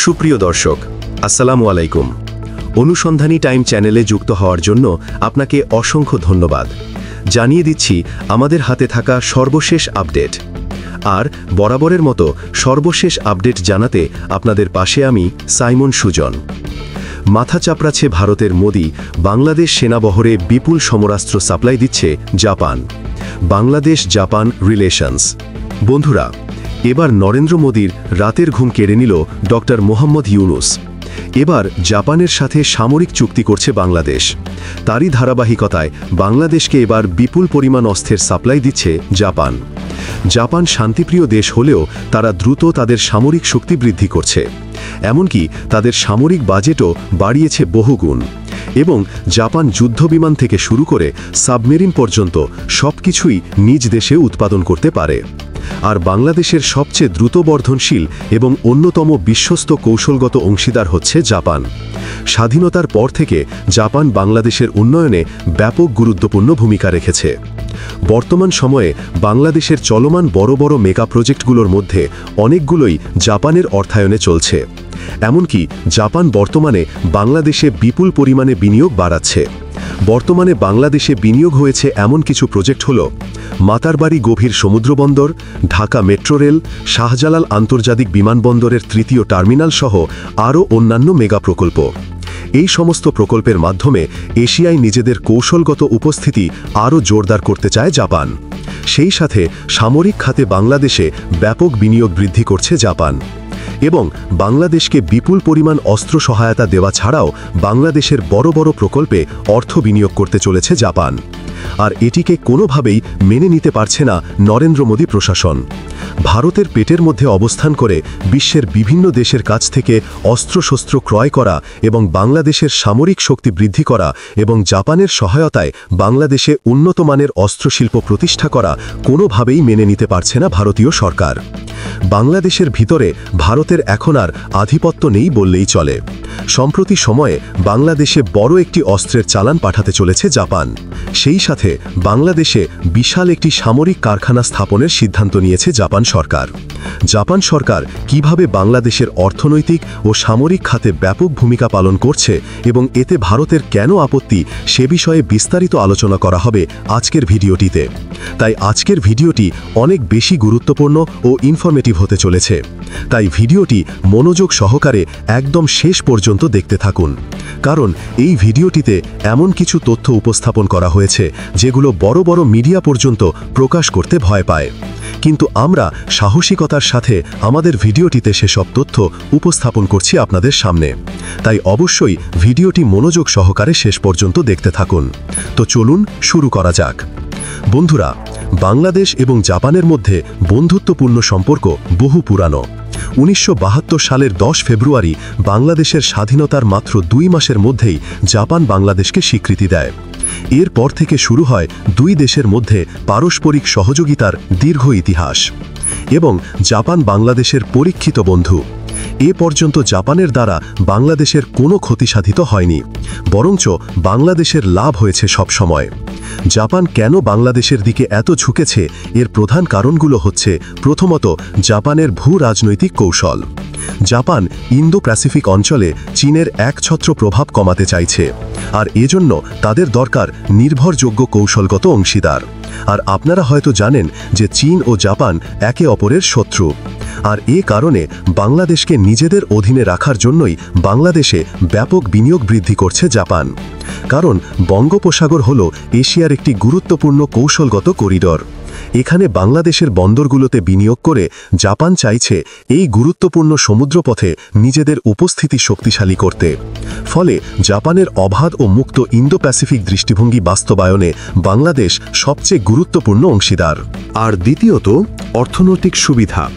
সুপ্রিয় দর্শক, আসসালামু আলাইকুম। অনুসন্ধানী টাইম চ্যানেলে যুক্ত হওয়ার জন্য আপনাকে অসংখ্য ধন্যবাদ। জানিয়ে দিচ্ছি আমাদের হাতে থাকা সর্বশেষ আপডেট। আর বরাবরের মতো সর্বশেষ আপডেট জানাতে আপনাদের পাশে আমি সাইমন সুজন। মাথা চাপড়াচ্ছে ভারতের মোদি, বাংলাদেশ সেনাবহরে বিপুল সমরাস্ত্র সাপ্লাই দিচ্ছে জাপান। Bangladesh Japan relations. বন্ধুরা, এবার নরেন্দ্র মোদির রাতের ঘুম কেড়ে নিল ডক্টর মোহাম্মদ ইউনুস। এবার জাপানের সাথে সামরিক চুক্তি করছে বাংলাদেশ। তারই ধারাবাহিকতায় বাংলাদেশকে এবার বিপুল পরিমাণ অস্ত্রের সাপ্লাই দিচ্ছে জাপান। জাপান শান্তিপ্রিয় দেশ হলেও তারা দ্রুত তাদের সামরিক শক্তি বৃদ্ধি করছে। এমনকি তাদের সামরিক বাজেটও বাড়িয়েছে বহুগুণ। এবং জাপান যুদ্ধবিমান থেকে শুরু করে সাবমেরিন পর্যন্ত সবকিছুই নিজ দেশে উৎপাদন করতে পারে। আর বাংলাদেশের সবচেয়ে দ্রুত বর্ধনশীল এবং অন্যতম বিশ্বস্ত কৌশলগত অংশীদার হচ্ছে জাপান। স্বাধীনতার পর থেকে জাপান বাংলাদেশের উন্নয়নে ব্যাপক গুরুত্বপূর্ণ ভূমিকা রেখেছে। বর্তমান সময়ে বাংলাদেশের চলমান বড় বড় মেগা প্রজেক্টগুলোর মধ্যে অনেকগুলোই জাপানের অর্থায়নে চলছে। এমনকি জাপান বর্তমানে বাংলাদেশে বিপুল পরিমাণে বিনিয়োগ বাড়াচ্ছে। বর্তমানে বাংলাদেশে বিনিয়োগ হয়েছে এমন কিছু প্রজেক্ট হল মাতারবাড়ি গভীর সমুদ্রবন্দর, ঢাকা মেট্রো রেল, শাহজালাল আন্তর্জাতিক বিমানবন্দরের তৃতীয় টার্মিনাল সহ আরও অন্যান্য মেগা প্রকল্প। এই সমস্ত প্রকল্পের মাধ্যমে এশিয়ায় নিজেদের কৌশলগত উপস্থিতি আরও জোরদার করতে চায় জাপান। সেই সাথে সামরিক খাতে বাংলাদেশে ব্যাপক বিনিয়োগ বৃদ্ধি করছে জাপান। এবং বাংলাদেশকে বিপুল পরিমাণ অস্ত্র সহায়তা দেওয়া ছাড়াও বাংলাদেশের বড় বড় প্রকল্পে অর্থ বিনিয়োগ করতে চলেছে জাপান। আর এটিকে কোনোভাবেই মেনে নিতে পারছে না নরেন্দ্র মোদী প্রশাসন। ভারতের পেটের মধ্যে অবস্থান করে বিশ্বের বিভিন্ন দেশের কাছ থেকে অস্ত্রশস্ত্র ক্রয় করা এবং বাংলাদেশের সামরিক শক্তি বৃদ্ধি করা এবং জাপানের সহায়তায় বাংলাদেশে উন্নতমানের অস্ত্রশিল্প প্রতিষ্ঠা করা কোনোভাবেই মেনে নিতে পারছে না ভারতীয় সরকার। বাংলাদেশের ভিতরে ভারতের এখন আর আধিপত্য নেই বললেই চলে। সম্প্রতি সময়ে বাংলাদেশে বড় একটি অস্ত্রের চালান পাঠাতে চলেছে জাপান। সেই সাথে বাংলাদেশে বিশাল একটি সামরিক কারখানা স্থাপনের সিদ্ধান্ত নিয়েছে জাপান সরকার। জাপান সরকার কিভাবে বাংলাদেশের অর্থনৈতিক ও সামরিক খাতে ব্যাপক ভূমিকা পালন করছে এবং এতে ভারতের কেন আপত্তি সে বিষয়ে বিস্তারিত আলোচনা করা হবে আজকের ভিডিওটিতে। তাই আজকের ভিডিওটি অনেক বেশি গুরুত্বপূর্ণ ও ইনফরমেটিভ হতে চলেছে। তাই ভিডিওটি মনোযোগ সহকারে একদম শেষ পর্যন্ত দেখতে থাকুন। কারণ এই ভিডিওটিতে এমন কিছু তথ্য উপস্থাপন করা হয়েছে যেগুলো বড় বড় মিডিয়া পর্যন্ত প্রকাশ করতে ভয় পায়। কিন্তু আমরা সাহসিকতার সাথে আমাদের ভিডিওটিতে সেসব তথ্য উপস্থাপন করছি আপনাদের সামনে। তাই অবশ্যই ভিডিওটি মনোযোগ সহকারে শেষ পর্যন্ত দেখতে থাকুন। তো চলুন শুরু করা যাক। বন্ধুরা, বাংলাদেশ এবং জাপানের মধ্যে বন্ধুত্বপূর্ণ সম্পর্ক বহু পুরানো। 1972 সালের 10 ফেব্রুয়ারি বাংলাদেশের স্বাধীনতার মাত্র 2 মাসের মধ্যেই জাপান বাংলাদেশকে স্বীকৃতি দেয়। এরপর থেকে শুরু হয় দুই দেশের মধ্যে পারস্পরিক সহযোগিতার দীর্ঘ ইতিহাস। এবং জাপান বাংলাদেশের পরীক্ষিত বন্ধু। এ পর্যন্ত জাপানের দ্বারা বাংলাদেশের কোনো ক্ষতি সাধিত হয়নি, বরঞ্চ বাংলাদেশের লাভ হয়েছে সবসময়। জাপান কেন বাংলাদেশের দিকে এত ঝুঁকেছে এর প্রধান কারণগুলো হচ্ছে, প্রথমত জাপানের ভূ রাজনৈতিক কৌশল। জাপান ইন্দো প্যাসিফিক অঞ্চলে চীনের একছত্র প্রভাব কমাতে চাইছে। আর এজন্য তাদের দরকার নির্ভরযোগ্য কৌশলগত অংশীদার। আর আপনারা হয়তো জানেন যে চীন ও জাপান একে অপরের শত্রু। আর এ কারণে বাংলাদেশকে নিজেদের অধীনে রাখার জন্যই বাংলাদেশে ব্যাপক বিনিয়োগ বৃদ্ধি করছে জাপান। কারণ বঙ্গোপসাগর হল এশিয়ার একটি গুরুত্বপূর্ণ কৌশলগত করিডর। এখানে বাংলাদেশের বন্দরগুলোতে বিনিয়োগ করে জাপান চাইছে এই গুরুত্বপূর্ণ সমুদ্রপথে নিজেদের উপস্থিতি শক্তিশালী করতে। ফলে জাপানের অবাধ ও মুক্ত ইন্দো প্যাসিফিক দৃষ্টিভঙ্গি বাস্তবায়নে বাংলাদেশ সবচেয়ে গুরুত্বপূর্ণ অংশীদার। আর দ্বিতীয়ত, অর্থনৈতিক সুবিধা।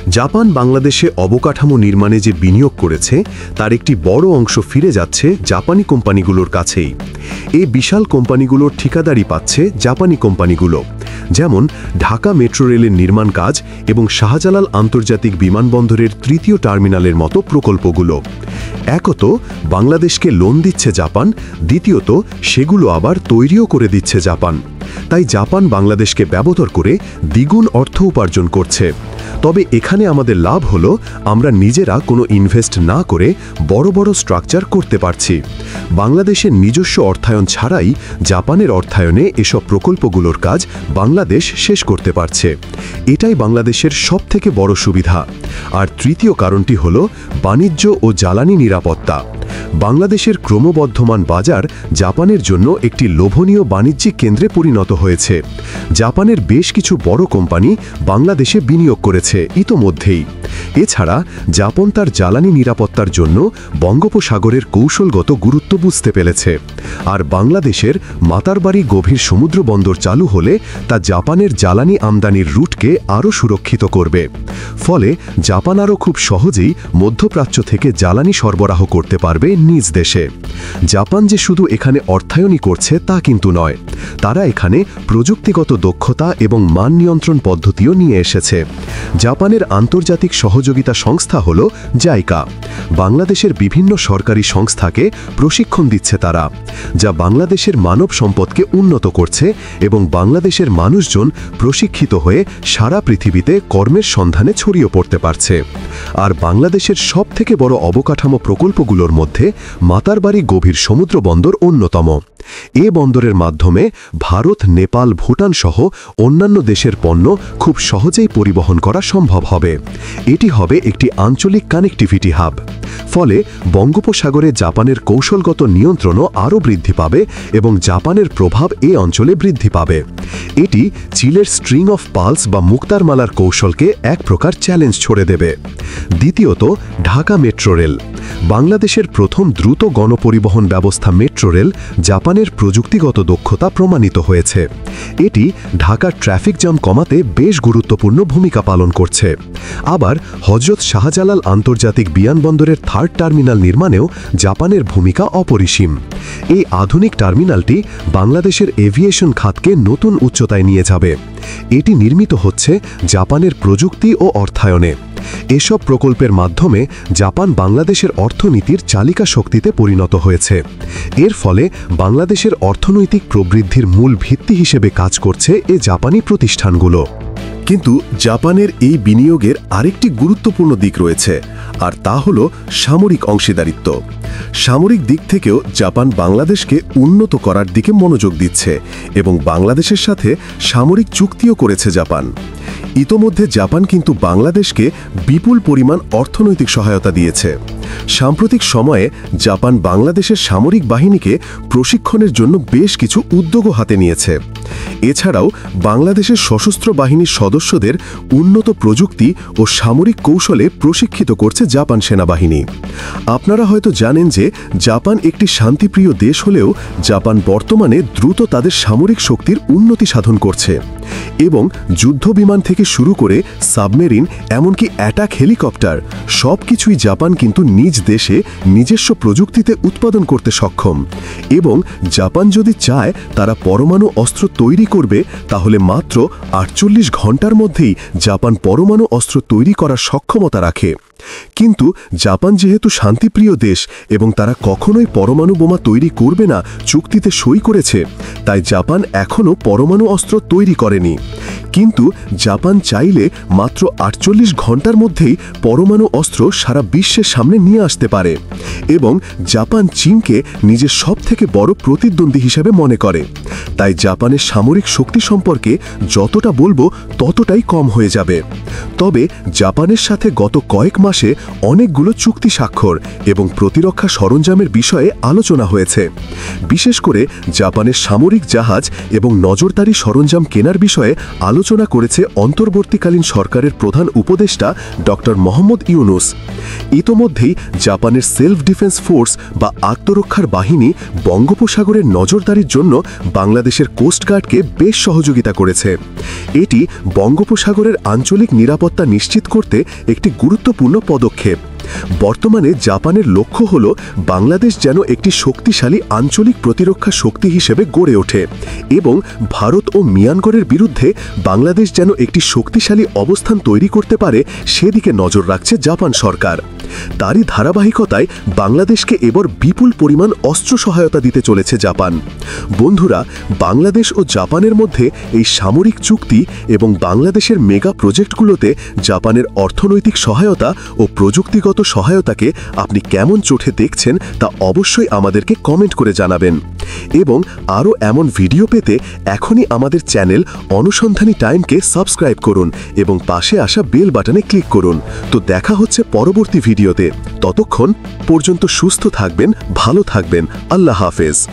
জাপান বাংলাদেশে অবকাঠামো নির্মাণে যে বিনিয়োগ করেছে তার একটি বড় অংশ ফিরে যাচ্ছে জাপানি কোম্পানিগুলোর কাছেই। এই বিশাল কোম্পানিগুলোর ঠিকাদারি পাচ্ছে জাপানি কোম্পানিগুলো, যেমন ঢাকা মেট্রো রেলের নির্মাণ কাজ এবং শাহজালাল আন্তর্জাতিক বিমানবন্দরের তৃতীয় টার্মিনালের মতো প্রকল্পগুলো। একত বাংলাদেশকে লোন দিচ্ছে জাপান, দ্বিতীয়ত সেগুলো আবার তৈরিও করে দিচ্ছে জাপান। তাই জাপান বাংলাদেশকে ব্যবহার করে দ্বিগুণ অর্থ উপার্জন করছে। তবে এখানে আমাদের লাভ হলো আমরা নিজেরা কোনো ইনভেস্ট না করে বড় বড় স্ট্রাকচার করতে পারছি। বাংলাদেশের নিজস্ব অর্থায়ন ছাড়াই জাপানের অর্থায়নে এসব প্রকল্পগুলোর কাজ বাংলাদেশ শেষ করতে পারছে। এটাই বাংলাদেশের সবথেকে বড় সুবিধা। আর তৃতীয় কারণটি হলো বাণিজ্য ও জ্বালানি নিরাপত্তা। বাংলাদেশের ক্রমবর্ধমান বাজার জাপানের জন্য একটি লোভনীয় বাণিজ্যিক কেন্দ্রে পরিণত হয়েছে। জাপানের বেশ কিছু বড় কোম্পানি বাংলাদেশে বিনিয়োগ করেছে ইতোমধ্যেই। এছাড়া জাপান তার জ্বালানি নিরাপত্তার জন্য বঙ্গোপসাগরের কৌশলগত গুরুত্ব বুঝতে পেরেছে। আর বাংলাদেশের মাতারবাড়ি গভীর সমুদ্র বন্দর চালু হলে তা জাপানের জ্বালানি আমদানির রুটকে আরও সুরক্ষিত করবে। ফলে জাপান আরও খুব সহজেই মধ্যপ্রাচ্য থেকে জ্বালানি সরবরাহ করতে পারবে নিজ দেশে। জাপান যে শুধু এখানে অর্থায়নই করছে তা কিন্তু নয়, তারা এখানে প্রযুক্তিগত দক্ষতা এবং মান নিয়ন্ত্রণ পদ্ধতিও নিয়ে এসেছে। জাপানের আন্তর্জাতিক সহযোগিতা সংস্থা হল জাইকা। বাংলাদেশের বিভিন্ন সরকারি সংস্থাকে প্রশিক্ষণ দিচ্ছে তারা, যা বাংলাদেশের মানব সম্পদকে উন্নত করছে এবং বাংলাদেশের মানুষজন প্রশিক্ষিত হয়ে সারা পৃথিবীতে কর্মের সন্ধানে ছড়িয়ে পড়তে পারছে। আর বাংলাদেশের সবথেকে বড় অবকাঠামো প্রকল্পগুলোর মধ্যে মাতারবাড়ি গভীর সমুদ্র বন্দর অন্যতম। এ বন্দরের মাধ্যমে ভারত, নেপাল, ভুটান সহ অন্যান্য দেশের পণ্য খুব সহজেই পরিবহন করা সম্ভব হবে। এটি হবে একটি আঞ্চলিক কানেক্টিভিটি হাব। ফলে বঙ্গোপসাগরে জাপানের কৌশলগত নিয়ন্ত্রণও আরও বৃদ্ধি পাবে এবং জাপানের প্রভাব এই অঞ্চলে বৃদ্ধি পাবে। এটি চিলের স্ট্রিং অফ পালস বা মুক্তারমালার কৌশলকে এক প্রকার চ্যালেঞ্জ ছড়ে দেবে। দ্বিতীয়ত, ঢাকা মেট্রো রেল। বাংলাদেশের প্রথম দ্রুত গণপরিবহন ব্যবস্থা মেট্রো রেল জাপানের প্রযুক্তিগত দক্ষতা প্রমাণিত হয়েছে। এটি ঢাকার ট্রাফিক জ্যাম কমাতে বেশ গুরুত্বপূর্ণ ভূমিকা পালন করছে। আবার হযরত শাহজালাল আন্তর্জাতিক বিমানবন্দরের থার্ড টার্মিনাল নির্মাণেও জাপানের ভূমিকা অপরিসীম। এই আধুনিক টার্মিনালটি বাংলাদেশের এভিয়েশন খাতকে নতুন উচ্চতায় নিয়ে যাবে। এটি নির্মিত হচ্ছে জাপানের প্রযুক্তি ও অর্থায়নে। এসব প্রকল্পের মাধ্যমে জাপান বাংলাদেশের অর্থনীতির চালিকা শক্তিতে পরিণত হয়েছে। এর ফলে বাংলাদেশের অর্থনৈতিক প্রবৃদ্ধির মূল ভিত্তি হিসেবে কাজ করছে এ জাপানি প্রতিষ্ঠানগুলো। কিন্তু জাপানের এই বিনিয়োগের আরেকটি গুরুত্বপূর্ণ দিক রয়েছে, আর তা হল সামরিক অংশীদারিত্ব। সামরিক দিক থেকেও জাপান বাংলাদেশকে উন্নত করার দিকে মনোযোগ দিচ্ছে এবং বাংলাদেশের সাথে সামরিক চুক্তিও করেছে জাপান। ইতোমধ্যে জাপান কিন্তু বাংলাদেশকে বিপুল পরিমাণ অর্থনৈতিক সহায়তা দিয়েছে। সাম্প্রতিক সময়ে জাপান বাংলাদেশের সামরিক বাহিনীকে প্রশিক্ষণের জন্য বেশ কিছু উদ্যোগও হাতে নিয়েছে। এছাড়াও বাংলাদেশের সশস্ত্র বাহিনীর সদস্যদের উন্নত প্রযুক্তি ও সামরিক কৌশলে প্রশিক্ষিত করছে জাপান সেনাবাহিনী। আপনারা হয়তো জানেন যে জাপান একটি শান্তিপ্রিয় দেশ হলেও জাপান বর্তমানে দ্রুত তাদের সামরিক শক্তির উন্নতি সাধন করছে এবং যুদ্ধবিমান থেকে শুরু করে সাবমেরিন, এমনকি অ্যাটাক হেলিকপ্টার সবকিছুই জাপান কিন্তু নিজ দেশে নিজস্ব প্রযুক্তিতে উৎপাদন করতে সক্ষম। এবং জাপান যদি চায় তারা পরমাণু অস্ত্র তৈরি করবে, তাহলে মাত্র 48 ঘন্টার মধ্যেই জাপান পরমাণু অস্ত্র তৈরি করার সক্ষমতা রাখে। কিন্তু জাপান যেহেতু শান্তিপ্রিয় দেশ এবং তারা কখনোই পরমাণু বোমা তৈরি করবে না চুক্তিতে সই করেছে, তাই জাপান এখনও পরমাণু অস্ত্র তৈরি করেনি। কিন্তু জাপান চাইলে মাত্র 48 ঘন্টার মধ্যেই পরমাণু অস্ত্র সারা বিশ্বের সামনে নিয়ে আসতে পারে এবং জাপান চীনকে নিজের সবথেকে বড় প্রতিদ্বন্দ্বী হিসেবে মনে করে। তাই জাপানের সামরিক শক্তি সম্পর্কে যতটা বলবো ততটাই কম হয়ে যাবে। তবে জাপানের সাথে গত কয়েক মাসে অনেকগুলো চুক্তি স্বাক্ষর এবং প্রতিরক্ষা সরঞ্জামের বিষয়ে আলোচনা হয়েছে। বিশেষ করে জাপানের সামরিক জাহাজ এবং নজরদারি সরঞ্জাম কেনার বিষয়ে আলোচনা করেছে অন্তর্বর্তীকালীন সরকারের প্রধান উপদেষ্টা ডক্টর মোহাম্মদ ইউনুস। ইতোমধ্যেই জাপানের সেলফ ডিফেন্স ফোর্স বা আত্মরক্ষার বাহিনী বঙ্গোপসাগরের নজরদারির জন্য বাংলাদেশের কোস্টগার্ডকে বেশ সহযোগিতা করেছে। এটি বঙ্গোপসাগরের আঞ্চলিক নিরাপত্তা নিশ্চিত করতে একটি গুরুত্বপূর্ণ পদক্ষেপ। বর্তমানে জাপানের লক্ষ্য হল বাংলাদেশ যেন একটি শক্তিশালী আঞ্চলিক প্রতিরক্ষা শক্তি হিসেবে গড়ে ওঠে এবং ভারত ও মিয়ানমারের বিরুদ্ধে বাংলাদেশ যেন একটি শক্তিশালী অবস্থান তৈরি করতে পারে সেদিকে নজর রাখছে জাপান সরকার। তারই ধারাবাহিকতায় বাংলাদেশকে এবার বিপুল পরিমাণ অস্ত্র সহায়তা দিতে চলেছে জাপান। বন্ধুরা, বাংলাদেশ ও জাপানের মধ্যে এই সামরিক চুক্তি এবং বাংলাদেশের মেগা প্রজেক্টগুলোতে জাপানের অর্থনৈতিক সহায়তা ও প্রযুক্তিগত সহায়তাকে আপনি কেমন চোখে দেখছেন তা অবশ্যই আমাদেরকে কমেন্ট করে জানাবেন। এবং আরও এমন ভিডিও পেতে এখনই আমাদের চ্যানেল অনুসন্ধানী টাইমকে সাবস্ক্রাইব করুন এবং পাশে আসা বেল বাটনে ক্লিক করুন। তো দেখা হচ্ছে পরবর্তী ভিডিওতে। ততক্ষণ পর্যন্ত সুস্থ থাকবেন, ভালো থাকবেন। আল্লাহ হাফেজ।